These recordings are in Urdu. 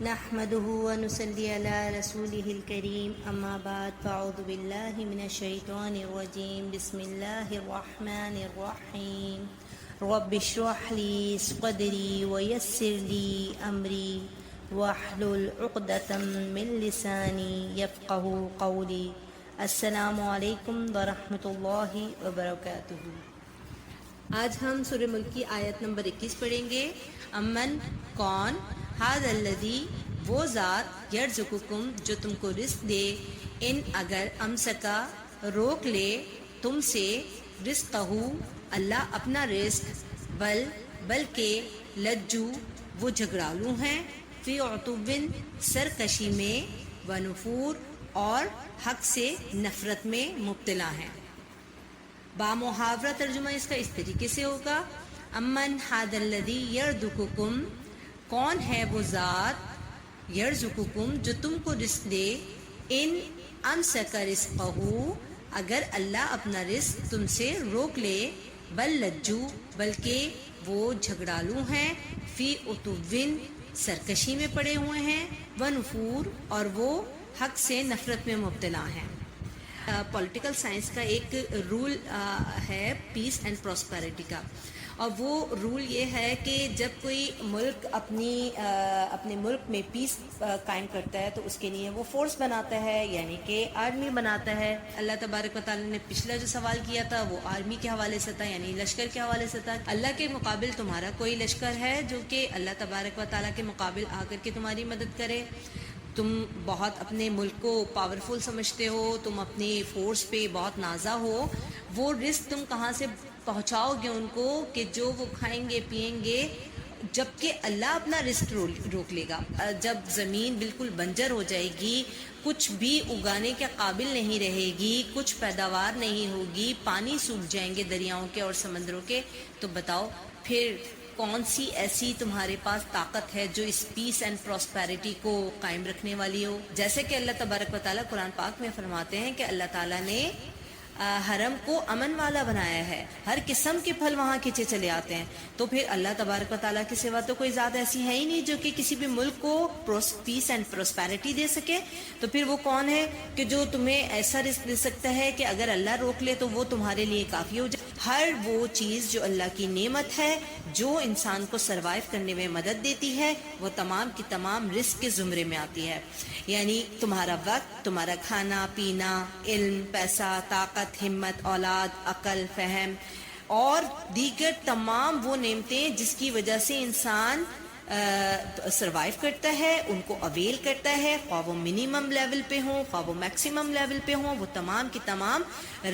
نحمده ونصلي على رسوله الكريم اما بعد فاعوذ بالله من الشيطان الرجيم بسم الله الرحمن الرحيم رب اشرح لي صدري ويسر لي امري واحلل عقدة من لساني يفقهوا قولي السلام علیکم ورحمۃ اللہ وبرکاتہ۔ آج ہم سورہ ملک کی آیت نمبر 21 پڑھیں گے۔ امن کون، ہذا الذی وہ ذات، یرزقکم جو تم کو رزق دے، ان اگر امسکا روک لے تم سے، رزقہ اللہ اپنا رزق، بلکہ لجو وہ جھگڑالو ہیں، فی عتوبن سرکشی میں، ونفور اور حق سے نفرت میں مبتلا ہیں۔ با محاورہ ترجمہ اس کا اس طریقے سے ہوگا، امن ھذا الذی یرزقکم، کون ہے وہ ذات، یرزقکم جو تم کو رزق دے، ان امسک رزقہ اگر اللہ اپنا رزق تم سے روک لے، بل لجو بلکہ وہ جھگڑالو ہیں، فی عتوبن سرکشی میں پڑے ہوئے ہیں، ونفور اور وہ حق سے نفرت میں مبتلا ہیں۔ پولیٹیکل سائنس کا ایک رول ہے پیس اینڈ پراسپیرٹی کا، اور وہ رول یہ ہے کہ جب کوئی ملک اپنے ملک میں پیس قائم کرتا ہے تو اس کے لیے وہ فورس بناتا ہے، یعنی کہ آرمی بناتا ہے۔ اللہ تبارک و تعالیٰ نے پچھلا جو سوال کیا تھا وہ آرمی کے حوالے سے تھا، یعنی لشکر کے حوالے سے تھا۔ اللہ کے مقابل تمہارا کوئی لشکر ہے جو کہ اللہ تبارک و تعالیٰ کے مقابل آ کر کے تمہاری مدد کرے؟ تم بہت اپنے ملک کو پاورفل سمجھتے ہو، تم اپنے فورس پہ بہت نازا ہو، وہ رزق تم کہاں سے پہنچاؤ گے ان کو کہ جو وہ کھائیں گے پئیں گے، جبکہ اللہ اپنا رزق روک لے گا۔ جب زمین بالکل بنجر ہو جائے گی، کچھ بھی اگانے کے قابل نہیں رہے گی، کچھ پیداوار نہیں ہوگی، پانی سوکھ جائیں گے دریاؤں کے اور سمندروں کے، تو بتاؤ پھر کون سی ایسی تمہارے پاس طاقت ہے جو اس پیس اینڈ پراسپیرٹی کو قائم رکھنے والی ہو؟ جیسے کہ اللہ تبارک و تعالیٰ قرآن پاک میں فرماتے ہیں کہ اللہ تعالیٰ نے حرم کو امن والا بنایا ہے، ہر قسم کے پھل وہاں کھینچے چلے آتے ہیں، تو پھر اللہ تبارک و تعالیٰ کے سوا تو کوئی ذات ایسی ہے ہی نہیں جو کہ کسی بھی ملک کو پیس اینڈ پراسپیرٹی دے سکے۔ تو پھر وہ کون ہے کہ جو تمہیں ایسا رزق دے سکتا ہے کہ اگر اللہ روک لے تو وہ تمہارے لیے کافی ہو جائے؟ ہر وہ چیز جو اللہ کی نعمت ہے، جو انسان کو سروائیو کرنے میں مدد دیتی ہے، وہ تمام کی تمام رزق کے زمرے میں آتی ہے۔ یعنی تمہارا وقت، تمہارا کھانا پینا، علم، پیسہ، طاقت، ہمت، اولاد، عقل، فہم اور دیگر تمام وہ نعمتیں جس کی وجہ سے انسان سروائیو کرتا ہے، ان کو اویل کرتا ہے، خواہ وہ منیمم لیول پہ ہوں خواہ وہ میکسیمم لیول پہ ہوں، وہ تمام کی تمام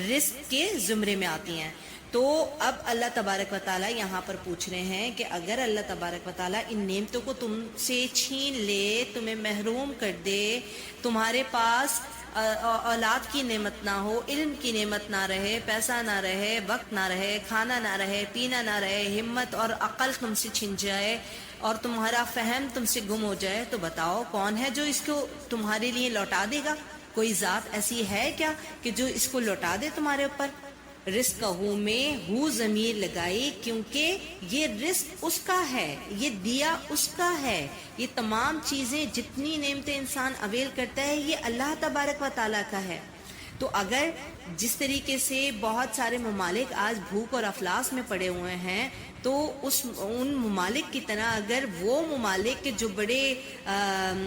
رزق کے زمرے میں آتی ہیں۔ تو اب اللہ تبارک و تعالیٰ یہاں پر پوچھ رہے ہیں کہ اگر اللہ تبارک و تعالیٰ ان نعمتوں کو تم سے چھین لے، تمہیں محروم کر دے، تمہارے پاس اولاد کی نعمت نہ ہو، علم کی نعمت نہ رہے، پیسہ نہ رہے، وقت نہ رہے، کھانا نہ رہے، پینا نہ رہے، ہمت اور عقل تم سے چھن جائے اور تمہارا فہم تم سے گم ہو جائے، تو بتاؤ کون ہے جو اس کو تمہارے لیے لوٹا دے گا؟ کوئی ذات ایسی ہے کیا کہ جو اس کو لوٹا دے تمہارے اوپر؟ رزق میں ہو ضمیر لگائی، کیونکہ یہ رزق اس کا ہے، یہ دیا اس کا ہے، یہ تمام چیزیں جتنی نعمتیں انسان اویل کرتا ہے یہ اللہ تبارک و تعالیٰ کا ہے۔ تو اگر جس طریقے سے بہت سارے ممالک آج بھوک اور افلاس میں پڑے ہوئے ہیں، تو ان ممالک کی طرح اگر وہ ممالک جو بڑے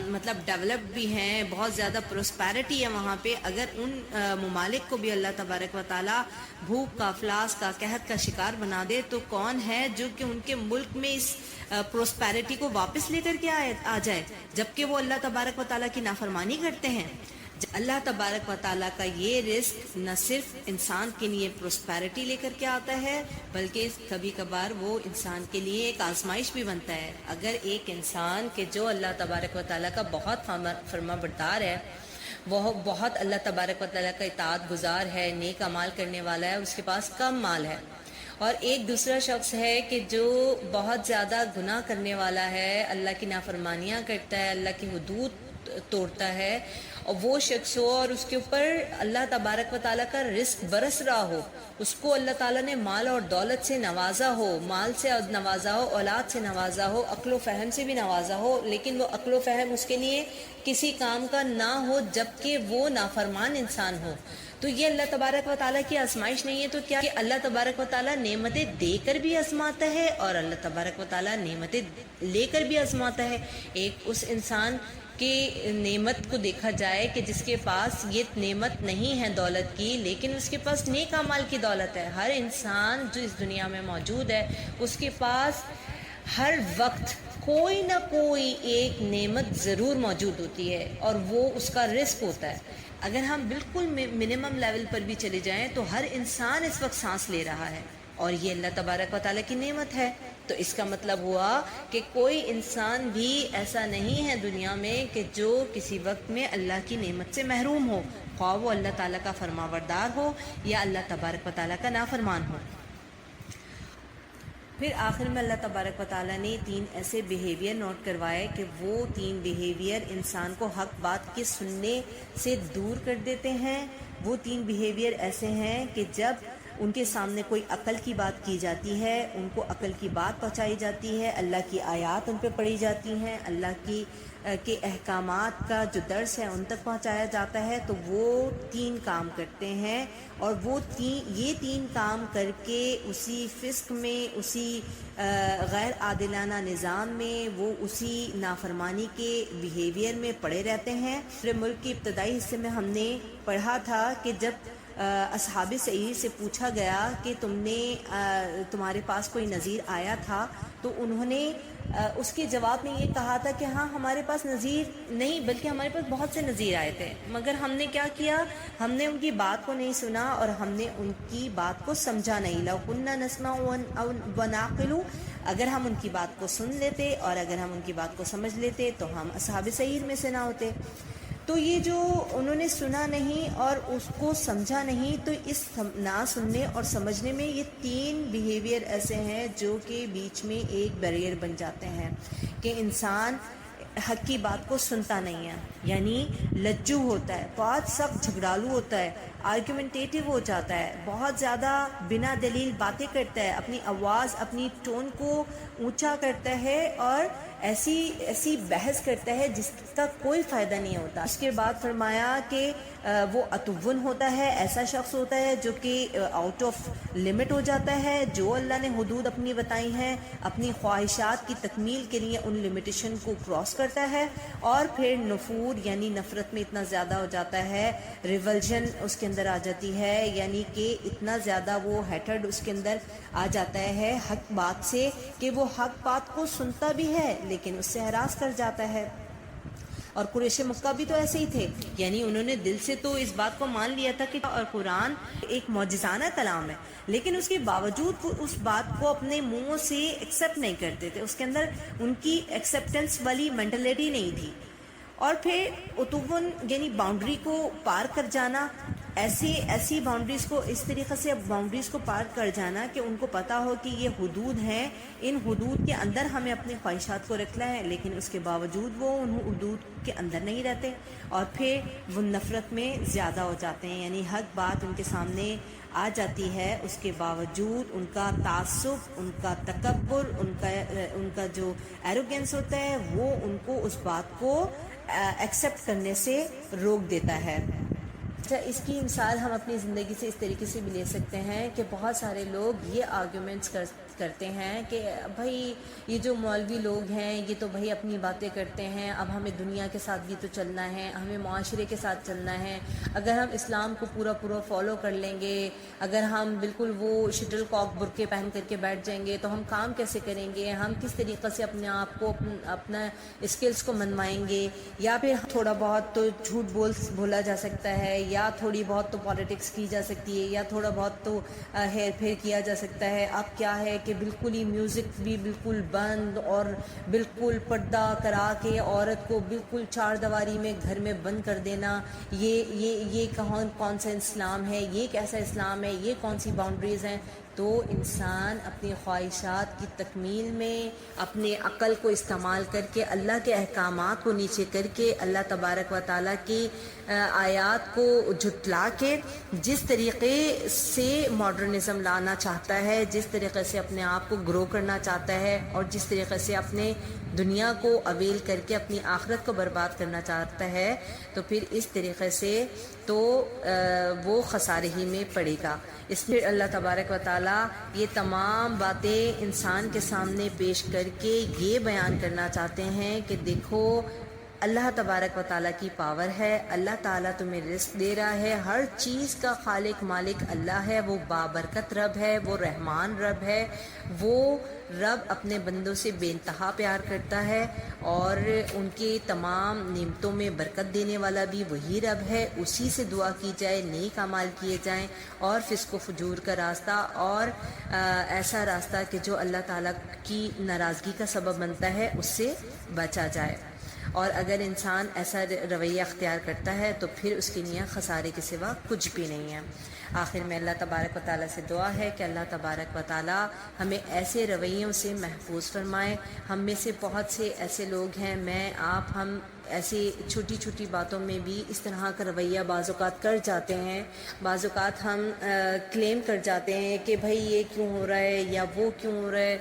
مطلب ڈیولپڈ بھی ہیں، بہت زیادہ پروسپیرٹی ہے وہاں پہ، اگر ان ممالک کو بھی اللہ تبارک و تعالیٰ بھوک کا، افلاس کا، قحط کا شکار بنا دے، تو کون ہے جو کہ ان کے ملک میں اس پروسپیرٹی کو واپس لے کر کے آ جائے، جبکہ وہ اللہ تبارک و تعالیٰ کی نافرمانی کرتے ہیں؟ اللہ تبارک و تعالیٰ کا یہ رزق نہ صرف انسان کے لیے پروسپیرٹی لے کر کے آتا ہے، بلکہ کبھی کبھار وہ انسان کے لیے ایک آزمائش بھی بنتا ہے۔ اگر ایک انسان کہ جو اللہ تبارک و تعالیٰ کا بہت فرما بردار ہے، وہ بہت اللہ تبارک و تعالیٰ کا اطاعت گزار ہے، نیک اعمال کرنے والا ہے، اس کے پاس کم مال ہے، اور ایک دوسرا شخص ہے کہ جو بہت زیادہ گناہ کرنے والا ہے، اللہ کی نافرمانیاں کرتا ہے، اللہ کی حدود توڑتا ہے اور وہ شخص ہو اور اس کے اوپر اللہ تبارک و تعالیٰ کا رزق برس رہا ہو، اس کو اللہ تعالیٰ نے مال اور دولت سے نوازا ہو، مال سے نوازا ہو، اولاد سے نوازا ہو، عقل و فہم سے بھی نوازا ہو، لیکن وہ عقل و فہم اس کے لیے کسی کام کا نہ ہو جبکہ وہ نافرمان انسان ہو، تو یہ اللہ تبارک و تعالیٰ کی آزمائش نہیں ہے؟ تو کیا کہ اللہ تبارک و تعالیٰ نعمتیں دے کر بھی آزماتا ہے اور اللہ تبارک و تعالیٰ نعمتیں لے کر بھی آزماتا ہے۔ ایک اس انسان کی نعمت کو دیکھا جائے کہ جس کے پاس یہ نعمت نہیں ہے دولت کی، لیکن اس کے پاس نیک اعمال کی دولت ہے۔ ہر انسان جو اس دنیا میں موجود ہے اس کے پاس ہر وقت کوئی نہ کوئی ایک نعمت ضرور موجود ہوتی ہے اور وہ اس کا رزق ہوتا ہے۔ اگر ہم بالکل منیمم لیول پر بھی چلے جائیں تو ہر انسان اس وقت سانس لے رہا ہے اور یہ اللہ تبارک و تعالیٰ کی نعمت ہے، تو اس کا مطلب ہوا کہ کوئی انسان بھی ایسا نہیں ہے دنیا میں کہ جو کسی وقت میں اللہ کی نعمت سے محروم ہو، خواہ وہ اللہ تعالیٰ کا فرمانبردار ہو یا اللہ تبارک و تعالیٰ کا نافرمان ہو۔ پھر آخر میں اللہ تبارک و تعالیٰ نے 3 ایسے بیہیویئر نوٹ کروائے کہ وہ 3 بیہیویئر انسان کو حق بات کے سننے سے دور کر دیتے ہیں۔ وہ 3 بیہیویئر ایسے ہیں کہ جب ان کے سامنے کوئی عقل کی بات کی جاتی ہے، ان کو عقل کی بات پہنچائی جاتی ہے، اللہ کی آیات ان پہ پڑھی جاتی ہیں، اللہ کے احکامات کا جو درس ہے ان تک پہنچایا جاتا ہے، تو وہ 3 کام کرتے ہیں اور وہ یہ 3 کام کر کے اسی فسق میں، اسی غیر عادلانہ نظام میں، وہ اسی نافرمانی کے بیہیویئر میں پڑے رہتے ہیں۔ پورے ملک کے ابتدائی حصے میں ہم نے پڑھا تھا کہ جب اصحاب سعیر سے پوچھا گیا کہ تمہارے پاس کوئی نذیر آیا تھا، تو انہوں نے اس کے جواب میں یہ کہا تھا کہ ہاں ہمارے پاس نذیر نہیں بلکہ ہمارے پاس بہت سے نذیر آئے تھے، مگر ہم نے کیا کیا، ہم نے ان کی بات کو نہیں سنا اور ہم نے ان کی بات کو سمجھا نہیں۔ لو كنا نسمع ونعقل، اگر ہم ان کی بات کو سن لیتے اور اگر ہم ان کی بات کو سمجھ لیتے تو ہم اصحاب سعیر میں سے نہ ہوتے۔ تو یہ جو انہوں نے سنا نہیں اور اس کو سمجھا نہیں، تو اس نہ سننے اور سمجھنے میں یہ 3 بیہیویئر ایسے ہیں جو کہ بیچ میں ایک بیریئر بن جاتے ہیں کہ انسان حق کی بات کو سنتا نہیں ہے، یعنی لجو ہوتا ہے، بہت سخت جھگڑالو ہوتا ہے، آرگیومنٹیٹو ہو جاتا ہے، بہت زیادہ بنا دلیل باتیں کرتا ہے، اپنی آواز اپنی ٹون کو اونچا کرتا ہے اور ایسی بحث کرتا ہے جس کا کوئی فائدہ نہیں ہوتا۔ اس کے بعد فرمایا کہ وہ اتون ہوتا ہے، ایسا شخص ہوتا ہے جو کہ آؤٹ آف لمٹ ہو جاتا ہے، جو اللہ نے حدود اپنی بتائی ہیں اپنی خواہشات کی تکمیل کے لیے ان لمیٹیشن کو کراس کرتا ہے، اور پھر نفور یعنی نفرت میں اتنا زیادہ ہو جاتا ہے، ریولجن اس کے اندر آ جاتی ہے، یعنی کہ اتنا زیادہ وہ ہیٹرڈ اس کے اندر آ جاتا ہے حق بات سے کہ وہ حق بات کو سنتا بھی ہے لیکن اس سے ہراس کر جاتا ہے۔ اور قریش مکہ بھی تو ایسے ہی تھے، یعنی انہوں نے دل سے تو اس بات کو مان لیا تھا کہ اور قرآن ایک معجزانہ کلام ہے، لیکن اس کے باوجود وہ اس بات کو اپنے منہوں سے ایکسیپٹ نہیں کرتے تھے، اس کے اندر ان کی ایکسیپٹنس والی مینٹلٹی نہیں تھی۔ اور پھر اتون یعنی باؤنڈری کو پار کر جانا، ایسی باؤنڈریز کو اس طریقے سے باؤنڈریز کو پار کر جانا کہ ان کو پتا ہو کہ یہ حدود ہیں، ان حدود کے اندر ہمیں اپنی خواہشات کو رکھنا ہے، لیکن اس کے باوجود وہ ان حدود کے اندر نہیں رہتے، اور پھر وہ نفرت میں زیادہ ہو جاتے ہیں، یعنی حق بات ان کے سامنے آ جاتی ہے، اس کے باوجود ان کا تعصب، ان کا تکبر، ان کا جو ایروگینس ہوتا ہے وہ ان کو اس بات کو ایکسیپٹ کرنے سے روک دیتا ہے۔ اچھا، اس کی مثال ہم اپنی زندگی سے اس طریقے سے بھی لے سکتے ہیں کہ بہت سارے لوگ یہ آرگیومنٹس کرتے ہیں کہ بھائی یہ جو مولوی لوگ ہیں یہ تو بھائی اپنی باتیں کرتے ہیں، اب ہمیں دنیا کے ساتھ بھی تو چلنا ہے، ہمیں معاشرے کے ساتھ چلنا ہے، اگر ہم اسلام کو پورا فالو کر لیں گے، اگر ہم بالکل وہ شٹل کاک برقعے پہن کر کے بیٹھ جائیں گے تو ہم کام کیسے کریں گے، ہم کس طریقے سے اپنے آپ کو اپنا اسکلز کو منوائیں گے، یا پھر تھوڑا بہت تو جھوٹ بولا جا سکتا ہے، یا تھوڑی بہت تو پالیٹکس کی جا سکتی ہے، یا تھوڑا بہت تو ہیر پھیر کیا جا سکتا ہے۔ اب کیا ہے کہ بالکل ہی میوزک بھی بالکل بند اور بالکل پردہ کرا کے عورت کو بالکل 4 دیواری میں گھر میں بند کر دینا، یہ کون سا اسلام ہے، یہ کیسا اسلام ہے، یہ کون سی باؤنڈریز ہیں، تو انسان اپنی خواہشات کی تکمیل میں اپنے عقل کو استعمال کر کے اللہ کے احکامات کو نیچے کر کے اللہ تبارک و تعالیٰ کی آیات کو جھٹلا کے جس طریقے سے ماڈرنزم لانا چاہتا ہے، جس طریقے سے اپنے آپ کو گرو کرنا چاہتا ہے اور جس طریقے سے اپنے دنیا کو اویل کر کے اپنی آخرت کو برباد کرنا چاہتا ہے، تو پھر اس طریقے سے تو وہ خسارے ہی میں پڑے گا۔ اس لیے اللہ تبارک و تعالیٰ یہ تمام باتیں انسان کے سامنے پیش کر کے یہ بیان کرنا چاہتے ہیں کہ دیکھو اللہ تبارک و تعالیٰ کی پاور ہے، اللہ تعالیٰ تمہیں رزق دے رہا ہے، ہر چیز کا خالق مالک اللہ ہے، وہ بابرکت رب ہے، وہ رحمان رب ہے، وہ رب اپنے بندوں سے بے انتہا پیار کرتا ہے اور ان کی تمام نعمتوں میں برکت دینے والا بھی وہی رب ہے۔ اسی سے دعا کی جائے، نیک اعمال کیے جائیں اور فسق و فجور کا راستہ اور ایسا راستہ کہ جو اللہ تعالیٰ کی ناراضگی کا سبب بنتا ہے اس سے بچا جائے۔ اور اگر انسان ایسا رویہ اختیار کرتا ہے تو پھر اس کے لیے خسارے کے سوا کچھ بھی نہیں ہے۔ آخر میں اللہ تبارک و تعالیٰ سے دعا ہے کہ اللہ تبارک و تعالیٰ ہمیں ایسے رویوں سے محفوظ فرمائے۔ ہم میں سے بہت سے ایسے لوگ ہیں، میں آپ، ہم ایسی چھوٹی چھوٹی باتوں میں بھی اس طرح کا رویہ بعض اوقات کر جاتے ہیں۔ بعض اوقات ہم کلیم کر جاتے ہیں کہ بھائی یہ کیوں ہو رہا ہے یا وہ کیوں ہو رہا ہے،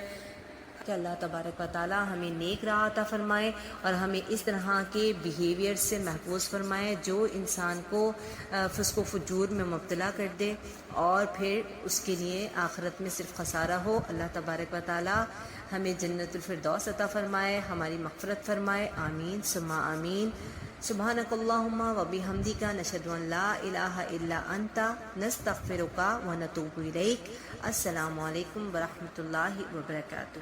کہ اللہ تبارک و تعالیٰ ہمیں نیک راہ عطا فرمائے اور ہمیں اس طرح کے بیہیویئر سے محفوظ فرمائے جو انسان کو فسق و فجور میں مبتلا کر دے اور پھر اس کے لیے آخرت میں صرف خسارہ ہو۔ اللہ تبارک و تعالیٰ ہمیں جنت الفردوس عطا فرمائے، ہماری مغفرت فرمائے، آمین ثم آمین۔ سبحانک اللہم و بحمدک، نشہد ان لا الہ الا انت، نستغفرک و نتوب الیک۔ السلام علیکم ورحمۃ اللہ وبرکاتہ۔